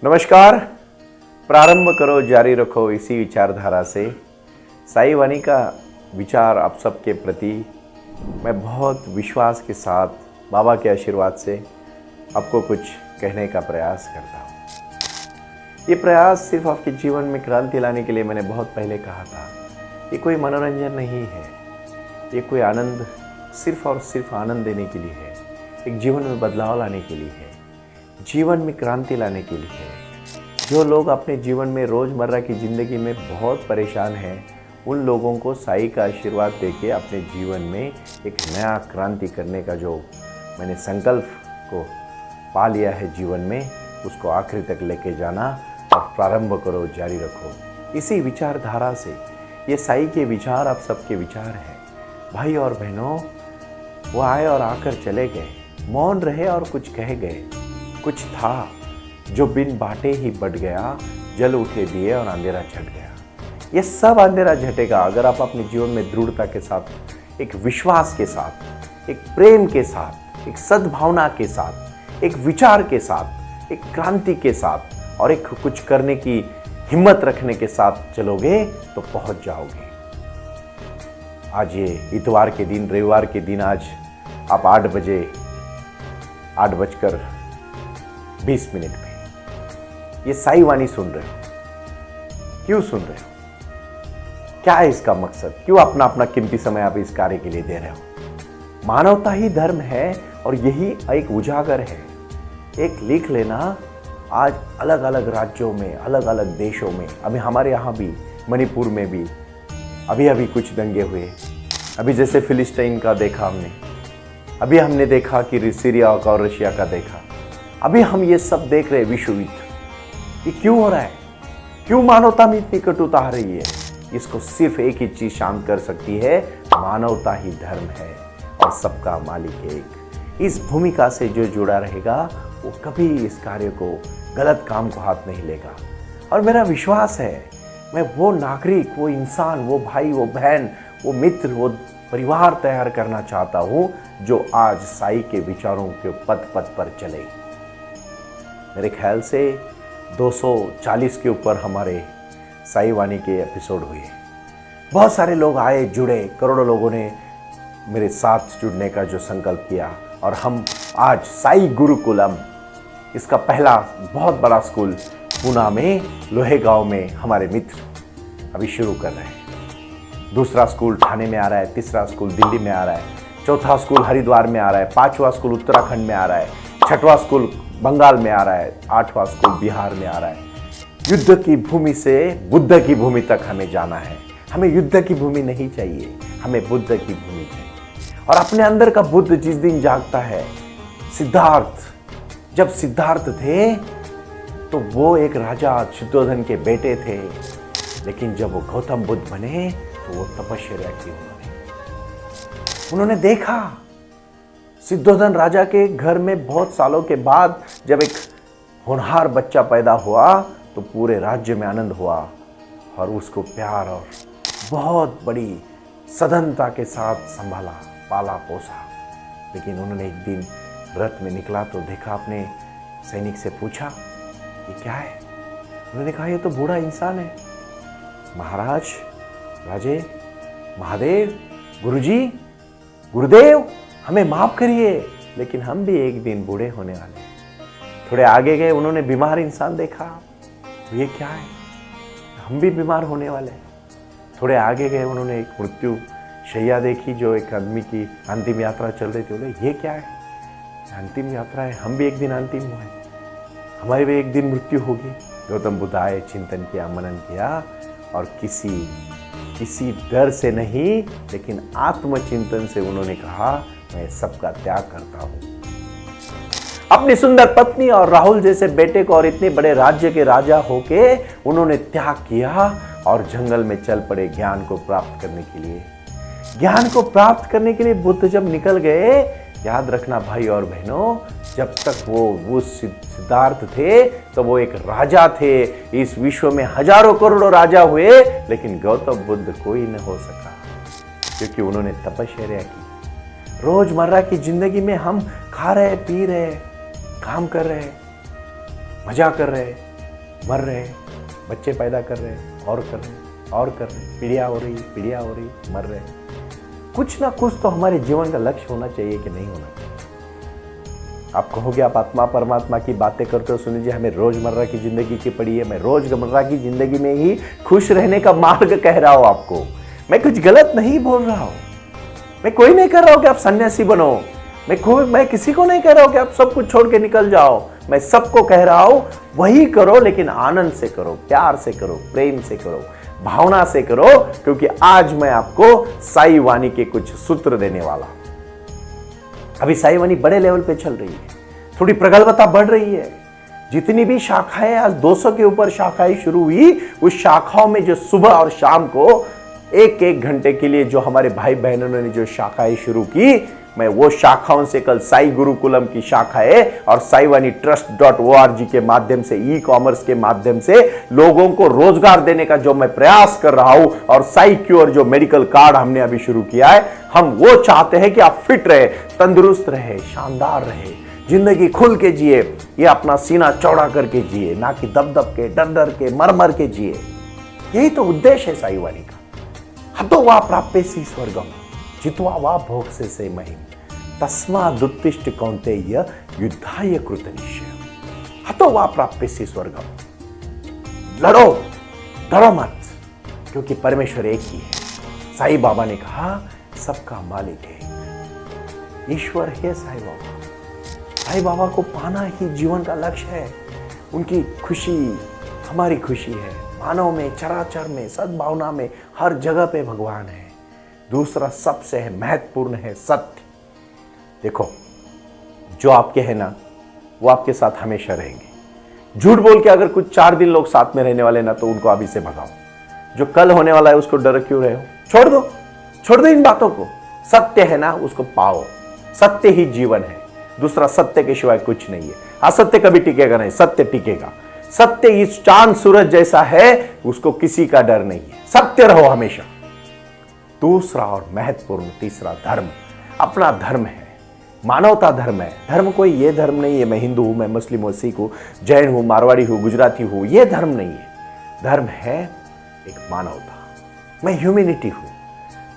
नमस्कार। प्रारंभ करो जारी रखो इसी विचारधारा से साई वाणी का विचार आप सबके प्रति मैं बहुत विश्वास के साथ बाबा के आशीर्वाद से आपको कुछ कहने का प्रयास करता हूँ। ये प्रयास सिर्फ आपके जीवन में क्रांति लाने के लिए मैंने बहुत पहले कहा था। ये कोई मनोरंजन नहीं है, ये कोई आनंद सिर्फ और सिर्फ आनंद देने के लिए है, एक जीवन में बदलाव लाने के लिए है, जीवन में क्रांति लाने के लिए है। जो लोग अपने जीवन में रोज़मर्रा की ज़िंदगी में बहुत परेशान हैं, उन लोगों को साई का आशीर्वाद देके अपने जीवन में एक नया क्रांति करने का जो मैंने संकल्प को पा लिया है जीवन में, उसको आखिरी तक लेके जाना और प्रारंभ करो जारी रखो इसी विचारधारा से। ये साई के विचार आप सबके विचार हैं। भाई और बहनों, वो आए और आकर चले गए, मौन रहे और कुछ कह गए। कुछ था जो बिन बाटे ही बढ़ गया, जल उठे दिए और अंधेरा छट गया। ये सब अंधेरा झटेगा अगर आप अपने जीवन में दृढ़ता के साथ, एक विश्वास के साथ, एक प्रेम के साथ, एक सद्भावना के साथ, एक विचार के साथ, एक क्रांति के साथ और एक कुछ करने की हिम्मत रखने के साथ चलोगे तो पहुंच जाओगे। आज ये इतवार के दिन, रविवार के दिन, आज आप 8:20 में ये साई वाणी सुन रहे हो। क्यों सुन रहे हो? क्या है इसका मकसद? क्यों अपना अपना कीमती समय आप इस कार्य के लिए दे रहे हो? मानवता ही धर्म है और यही एक उजागर है। एक लिख लेना, आज अलग अलग राज्यों में, अलग अलग देशों में, अभी हमारे यहाँ भी, मणिपुर में भी अभी कुछ दंगे हुए। अभी जैसे फिलिस्तीन का देखा हमने, अभी हमने देखा कि सीरिया का और रशिया का देखा, अभी हम ये सब देख रहे विश्व युद्ध। ये क्यों हो रहा है? क्यों मानवता में इतनी कटुता आ रही है? इसको सिर्फ एक ही चीज शांत कर सकती है, मानवता ही धर्म है और सबका मालिक एक। इस भूमिका से जो जुड़ा रहेगा वो कभी इस कार्य को, गलत काम को हाथ नहीं लेगा। और मेरा विश्वास है, मैं वो नागरिक, वो इंसान, वो भाई, वो बहन, वो मित्र, वो परिवार तैयार करना चाहता हूँ जो आज साई के विचारों के पथ पर चले। मेरे ख्याल से 240 के ऊपर हमारे साई वाणी के एपिसोड हुए। बहुत सारे लोग आए, जुड़े, करोड़ों लोगों ने मेरे साथ जुड़ने का जो संकल्प किया और हम आज साई गुरुकुलम, इसका पहला बहुत बड़ा स्कूल पूना में, लोहे गांव में हमारे मित्र अभी शुरू कर रहे हैं। दूसरा स्कूल ठाणे में आ रहा है, तीसरा स्कूल दिल्ली में आ रहा है, चौथा स्कूल हरिद्वार में आ रहा है, पांचवा स्कूल उत्तराखंड में आ रहा है, छठवां स्कूल बंगाल में आ रहा है, आठवां स्कूल बिहार में आ रहा है। युद्ध की भूमि से बुद्ध की भूमि तक हमें जाना है। हमें युद्ध की भूमि नहीं चाहिए, हमें बुद्ध की भूमि चाहिए। और अपने अंदर का बुद्ध जिस दिन जागता है, सिद्धार्थ, जब सिद्धार्थ थे तो वो एक राजा शुद्धोधन के बेटे थे, लेकिन जब वो गौतम बुद्ध बने तो वो तपस्या की उन्होंने देखा। सिद्धोधन राजा के घर में बहुत सालों के बाद जब एक होनहार बच्चा पैदा हुआ तो पूरे राज्य में आनंद हुआ और उसको प्यार और बहुत बड़ी सधनता के साथ संभाला, पाला पोसा। लेकिन उन्होंने एक दिन रथ में निकला तो देखा, अपने सैनिक से पूछा, ये क्या है? उन्होंने कहा, ये तो बूढ़ा इंसान है। महाराज, राजे, महादेव, गुरुजी, गुरुदेव, हमें माफ करिए, लेकिन हम भी एक दिन बूढ़े होने वाले। थोड़े आगे गए, उन्होंने बीमार इंसान देखा, ये क्या है? हम भी बीमार होने वाले। थोड़े आगे गए, उन्होंने एक मृत्यु शैया देखी जो एक आदमी की अंतिम यात्रा चल रही थी। बोले, ये क्या है? अंतिम यात्रा है, हम भी एक दिन अंतिम हुए, हमारी भी एक दिन मृत्यु होगी। गौतम बुद्ध आए, चिंतन किया, मनन किया और किसी डर से नहीं, लेकिन आत्मचिंतन से उन्होंने कहा, मैं सबका त्याग करता हूं। अपनी सुंदर पत्नी और राहुल जैसे बेटे को और इतने बड़े राज्य के राजा होके उन्होंने त्याग किया और जंगल में चल पड़े ज्ञान को प्राप्त करने के लिए। ज्ञान को प्राप्त करने के लिए बुद्ध जब निकल गए, याद रखना भाई और बहनों, जब तक वो सिद्धार्थ थे तो वो एक राजा थे। इस विश्व में हजारों करोड़ों राजा हुए, लेकिन गौतम बुद्ध कोई न हो सका, क्योंकि उन्होंने तपस्या की। रोजमर्रा की जिंदगी में हम खा रहे, पी रहे, काम कर रहे, मजा कर रहे, मर रहे हैं, बच्चे पैदा कर रहे हैं और कर रहे हैं और कर रहे हैं, पीढ़ियाँ हो रही, मर रहे हैं। कुछ ना कुछ तो हमारे जीवन का लक्ष्य होना चाहिए कि नहीं होना चाहिए। आप कहोगे आप आत्मा परमात्मा की बातें करते हो, सुन लीजिए, हमें रोजमर्रा की जिंदगी की पड़ी है। मैं रोजमर्रा की जिंदगी में ही खुश रहने का मार्ग कह रहा हूं आपको। मैं कुछ गलत नहीं बोल रहा हूं। मैं कोई नहीं कह रहा हूं कि आप सन्यासी बनो। मैं किसी को नहीं कह रहा हूं कि आप सब कुछ छोड़ के निकल जाओ। मैं सबको कह रहा हूं वही करो, लेकिन आनंद से करो, प्यार से करो, प्रेम से करो, भावना से करो, क्योंकि आज मैं आपको साई वाणी के कुछ सूत्र देने वाला। अभी साई वाणी बड़े लेवल पे चल रही है, थोड़ी प्रगल्भता बढ़ रही है। जितनी भी शाखाएं, आज 200 के ऊपर शाखाएं शुरू हुई, उस शाखाओं में जो सुबह और शाम को एक एक घंटे के लिए जो हमारे भाई बहनों ने जो शाखाएं शुरू की, मैं वो शाखाओं से कल साई गुरुकुलम की शाखाएं और साईवानी trust.org के माध्यम से, ई कॉमर्स के माध्यम से लोगों को रोजगार देने का जो मैं प्रयास कर रहा हूं, और साई क्योर जो मेडिकल कार्ड हमने अभी शुरू किया है, हम वो चाहते हैं कि आप फिट रहे, तंदुरुस्त रहे, शानदार रहे, जिंदगी खुल के जिए, ये अपना सीना चौड़ा करके जिए, ना कि दब दब के, डर डर के, मर मर के जिए। यही तो उद्देश्य है साईवानी का। हतो वा प्राप्यसि स्वर्गम जित्वा वा भोक्ष्यसे से महिम तस्मादुत्तिष्ठ कौन्तेय युद्धाय कृतनिश्चयम्। हतो वा प्राप्यसि स्वर्गम। लड़ो, डरो मत, क्योंकि परमेश्वर एक ही है। साईं बाबा ने कहा सबका मालिक है, ईश्वर है साईं बाबा। साईं बाबा को पाना ही जीवन का लक्ष्य है। उनकी खुशी हमारी खुशी है। मानव में, चराचर में, सद्भावना में, हर जगह पे भगवान है। दूसरा सबसे है महत्वपूर्ण है सत्य। देखो, जो आपके है ना, वो आपके साथ हमेशा रहेंगे। झूठ बोल के अगर कुछ 4 दिन लोग साथ में रहने वाले ना, तो उनको अभी से भगाओ। जो कल होने वाला है उसको डर क्यों रहे हो? छोड़ दो इन बातों को। सत्य है ना, उसको पाओ। सत्य ही जीवन है, दूसरा सत्य के सिवाय कुछ नहीं है। असत्य कभी टिकेगा नहीं, सत्य टिकेगा। सत्य इस चांद सूरज जैसा है, उसको किसी का डर नहीं है। सत्य रहो हमेशा। दूसरा और महत्वपूर्ण तीसरा धर्म, अपना धर्म है, मानवता धर्म है। धर्म कोई ये धर्म नहीं है, मैं हिंदू हूं, मैं मुस्लिम हूं, सिख हूं, जैन हूं, मारवाड़ी हूं, गुजराती हूं, ये धर्म नहीं है। धर्म है एक मानवता। मैं ह्यूमैनिटी हूं।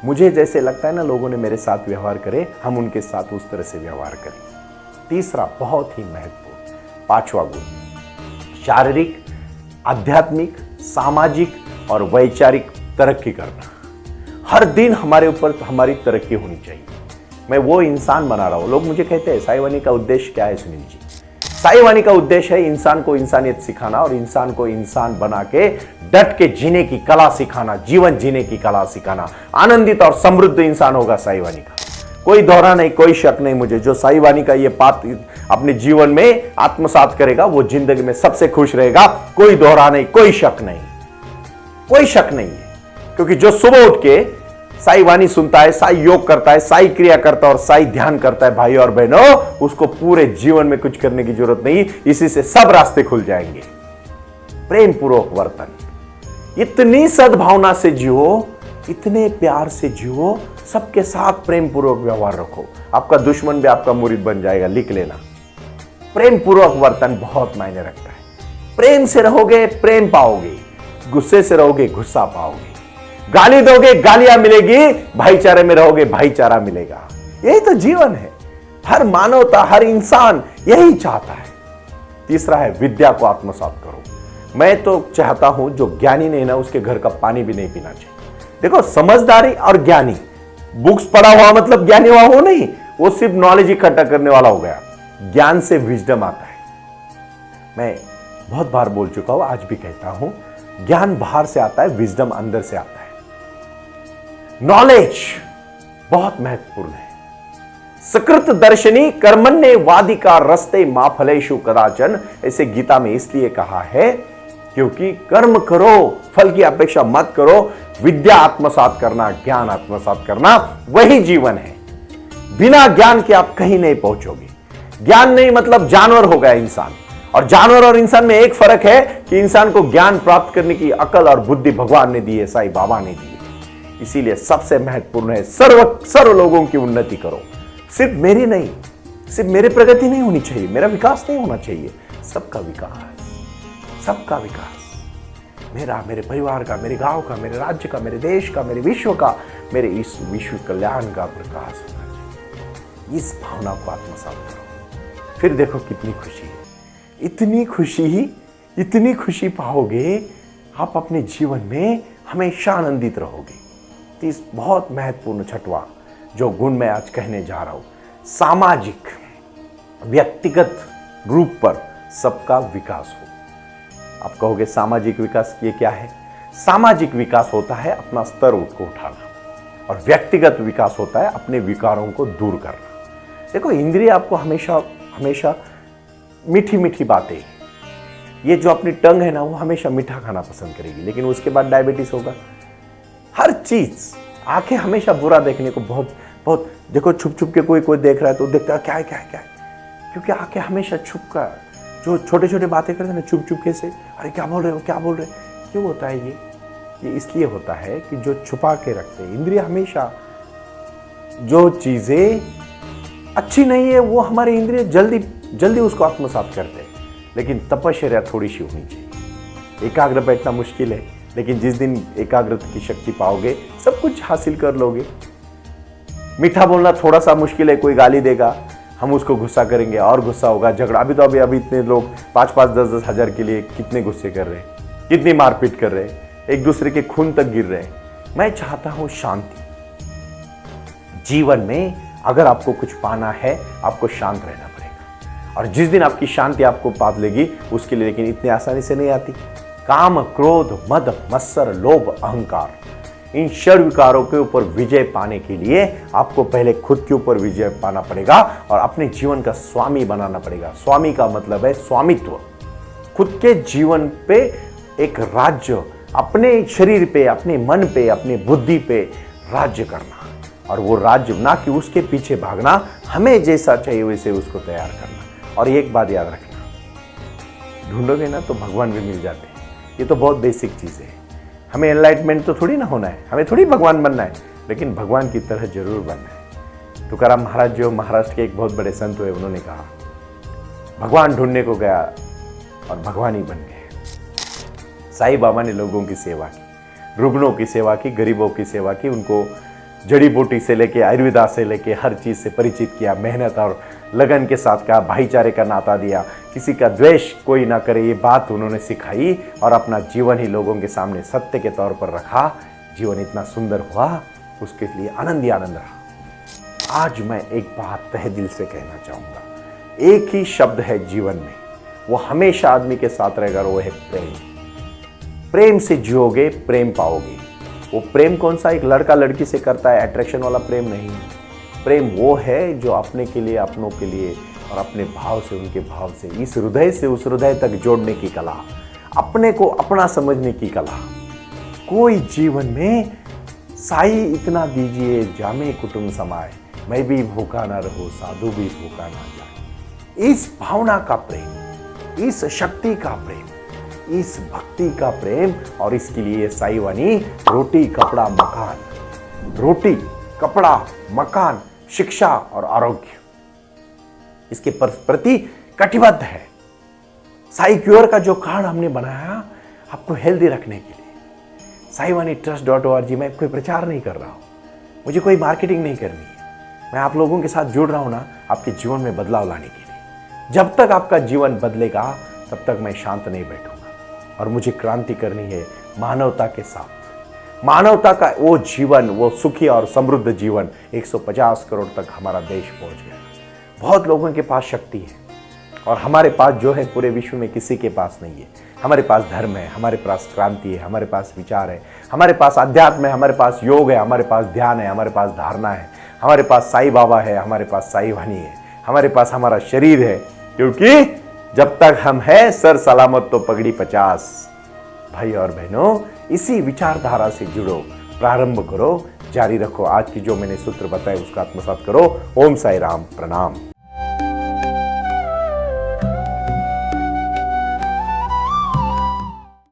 मुझे जैसे लगता है ना लोगों ने मेरे साथ व्यवहार करे, हम उनके साथ उस तरह से व्यवहार करें। तीसरा बहुत ही महत्वपूर्ण, 5वां गुण, शारीरिक, आध्यात्मिक, सामाजिक और वैचारिक तरक्की करना। हर दिन हमारे ऊपर हमारी तरक्की होनी चाहिए। मैं वो इंसान बना रहा हूं। लोग मुझे कहते हैं साईवानी का उद्देश्य क्या है? सुनील जी, साईवानी का उद्देश्य है इंसान को इंसानियत सिखाना और इंसान को इंसान बना के डट के जीने की कला सिखाना, जीवन जीने की कला सिखाना। आनंदित और समृद्ध इंसान होगा साईवानी का, कोई दोहरा नहीं, कोई शक नहीं मुझे। जो साईवानी का ये बात अपने जीवन में आत्मसात करेगा, वो जिंदगी में सबसे खुश रहेगा। कोई दोहरा नहीं, कोई शक नहीं, कोई शक नहीं है। क्योंकि जो सुबह उठ के साई वाणी सुनता है, साई योग करता है, साई क्रिया करता है और साई ध्यान करता है, भाई और बहनों, उसको पूरे जीवन में कुछ करने की जरूरत नहीं। इसी से सब रास्ते खुल जाएंगे। प्रेम पूर्वक वर्तन, इतनी सद्भावना से जियो, इतने प्यार से जियो, सबके साथ प्रेम पूर्वक व्यवहार रखो। आपका दुश्मन भी आपका मुरीद बन जाएगा, लिख लेना। प्रेम पूर्वक वर्तन बहुत मायने रखता है। प्रेम से रहोगे, प्रेम पाओगे। गुस्से से रहोगे, गुस्सा पाओगे। गाली दोगे, गालियां मिलेगी। भाईचारे में रहोगे, भाईचारा मिलेगा। यही तो जीवन है। हर मानवता, हर इंसान यही चाहता है। तीसरा है विद्या को आत्मसात करो। मैं तो चाहता हूं जो ज्ञानी नहीं ना, उसके घर का पानी भी नहीं पीना चाहिए। देखो, समझदारी और ज्ञानी, बुक्स पढ़ा हुआ मतलब ज्ञानी हुआ हो नहीं, वो सिर्फ नॉलेज इकट्ठा करने वाला हो गया। ज्ञान से विजडम आता है। मैं बहुत बार बोल चुका हूं, आज भी कहता हूं, ज्ञान बाहर से आता है, विजडम अंदर से आता है। नॉलेज बहुत महत्वपूर्ण है। सकृत दर्शनी कर्मण्ये वादिका रस्ते मा फलेषु कदाचन, ऐसे गीता में इसलिए कहा है क्योंकि कर्म करो, फल की अपेक्षा मत करो। विद्या आत्मसात करना, ज्ञान आत्मसात करना, वही जीवन है। बिना ज्ञान के आप कहीं नहीं पहुंचोगे। ज्ञान नहीं मतलब जानवर हो गया इंसान। और जानवर और इंसान में एक फर्क है कि इंसान को ज्ञान प्राप्त करने की अकल और बुद्धि भगवान ने दी है, साईं बाबा ने दी है। इसीलिए सबसे महत्वपूर्ण है सर्व लोगों की उन्नति करो। सिर्फ मेरी नहीं, सिर्फ मेरी प्रगति नहीं होनी चाहिए, मेरा विकास नहीं होना चाहिए, सबका विकास, सबका विकास, मेरा, मेरे परिवार का, मेरे गांव का, मेरे राज्य का, मेरे देश का, मेरे विश्व का, मेरे इस विश्व कल्याण का प्रकाश होना चाहिए। इस भावना को आत्मसात करो, फिर देखो कितनी खुशी है। इतनी खुशी पाओगे, आप अपने जीवन में हमेशा आनंदित रहोगे। इस बहुत महत्वपूर्ण छठवां जो गुण मैं आज कहने जा रहा हूं, सामाजिक, व्यक्तिगत रूप पर सबका विकास हो। आप कहोगे सामाजिक विकास ये क्या है? सामाजिक विकास होता है अपना स्तर को उठाना, और व्यक्तिगत विकास होता है अपने विकारों को दूर करना। देखो, इंद्रिय आपको हमेशा मीठी मीठी बातें, ये जो अपनी टंग है ना, वो हमेशा मीठा खाना पसंद करेगी, लेकिन उसके बाद डायबिटीज होगा। हर चीज, आंखें हमेशा बुरा देखने को बहुत देखो, छुप के कोई देख रहा है तो देखता है क्या है, क्योंकि आंखें हमेशा छुप कर जो छोटे छोटे बातें करते हैं ना, चुप के से, अरे क्या बोल रहे हो, क्यों होता है ये इसलिए होता है कि जो छुपा के रखते हैं इंद्रिय, हमेशा जो चीजें अच्छी नहीं है वो हमारे इंद्रिय जल्दी उसको आत्मसात करते हैं। लेकिन तपश्चर्या थोड़ी सी होनी चाहिए। एकाग्र बैठना मुश्किल है, लेकिन जिस दिन एकाग्रता की शक्ति पाओगे सब कुछ हासिल कर लोगे। मीठा बोलना थोड़ा सा मुश्किल है, कोई गाली देगा, हम उसको गुस्सा करेंगे और गुस्सा होगा, झगड़ा। अभी इतने लोग 5-5, 10-10 हजार के लिए कितने गुस्से कर रहे हैं, कितनी मारपीट कर रहे हैं, एक दूसरे के खून तक गिर रहे हैं। मैं चाहता हूं शांति। जीवन में अगर आपको कुछ पाना है, आपको शांत रहना पड़ेगा, और जिस दिन आपकी शांति आपको पा लेगी, उसके लिए लेकिन इतनी आसानी से नहीं आती। काम, क्रोध, मद, मत्सर, लोभ, अहंकार, इन षड विकारों के ऊपर विजय पाने के लिए आपको पहले खुद के ऊपर विजय पाना पड़ेगा और अपने जीवन का स्वामी बनाना पड़ेगा। स्वामी का मतलब है स्वामित्व, खुद के जीवन पे एक राज्य, अपने शरीर पे, अपने मन पे, अपने बुद्धि पे राज्य करना, और वो राज्य ना कि उसके पीछे भागना, हमें जैसा चाहिए वैसे उसको तैयार करना। और एक बात याद रखना, ढूंढोगे ना तो भगवान भी मिल जाते हैं। ये तो बहुत बेसिक चीज़ है। हमें एनलाइटमेंट तो थोड़ी ना होना है, हमें थोड़ी भगवान बनना है, लेकिन भगवान की तरह जरूर बनना है। तुकाराम महाराज जो महाराष्ट्र के एक बहुत बड़े संत हुए, उन्होंने कहा, भगवान ढूंढने को गया और भगवान ही बन गए। साईं बाबा ने लोगों की सेवा की, रुग्णों की सेवा की, गरीबों की सेवा की, उनको जड़ी बूटी से लेके आयुर्वेदा से लेके हर चीज़ से परिचित किया, मेहनत और लगन के साथ का भाईचारे का नाता दिया, किसी का द्वेष कोई ना करे, ये बात उन्होंने सिखाई, और अपना जीवन ही लोगों के सामने सत्य के तौर पर रखा। जीवन इतना सुंदर हुआ, उसके लिए आनंद ही आनंद रहा। आज मैं एक बात तहे दिल से कहना चाहूँगा, एक ही शब्द है जीवन में, वो हमेशा आदमी के साथ रहेगा, वो है प्रेम। प्रेम से जियोगे, प्रेम पाओगे। वो प्रेम कौन सा? एक लड़का लड़की से करता है, अट्रैक्शन वाला प्रेम नहीं। प्रेम वो है जो अपने के लिए, अपनों के लिए, और अपने भाव से उनके भाव से, इस हृदय से उस हृदय तक जोड़ने की कला, अपने को अपना समझने की कला। कोई जीवन में साई इतना दीजिए जामे कुटुंब समाए, मैं भी भूखा ना रहूं, साधु भी भूखा ना जाए। इस भावना का प्रेम, इस शक्ति का प्रेम, इस भक्ति का प्रेम, और इसके लिए साई वाणी रोटी कपड़ा मकान, रोटी कपड़ा मकान, शिक्षा और आरोग्य, इसके प्रति कटिबद्ध है। साई क्योर का जो कार्ड हमने बनाया आपको हेल्दी रखने के लिए, saiwani.trust.org में कोई प्रचार नहीं कर रहा हूं, मुझे कोई मार्केटिंग नहीं करनी है, मैं आप लोगों के साथ जुड़ रहा हूं ना आपके जीवन में बदलाव लाने के लिए। जब तक आपका जीवन बदलेगा तब तक मैं शांत नहीं बैठूंगा, और मुझे क्रांति करनी है मानवता के साथ। मानवता का वो जीवन, वो सुखी और समृद्ध जीवन, 150 करोड़ तक हमारा देश पहुंच गया। बहुत लोगों के पास शक्ति है, और हमारे पास जो है पूरे विश्व में किसी के पास नहीं है। हमारे पास धर्म है, हमारे पास क्रांति है, हमारे पास विचार है, हमारे पास अध्यात्म है, हमारे पास योग है, हमारे पास ध्यान है, हमारे पास धारणा है, हमारे पास साईं बाबा है, हमारे पास साई वाणी है, हमारे पास हमारा शरीर है। क्योंकि जब तक हम हैं सर सलामत तो पगड़ी 50। भाई और बहनों, इसी विचारधारा से जुड़ो, प्रारंभ करो, जारी रखो। आज की जो मैंने सूत्र बताए उसका आत्मसात करो। ओम साई राम, प्रणाम।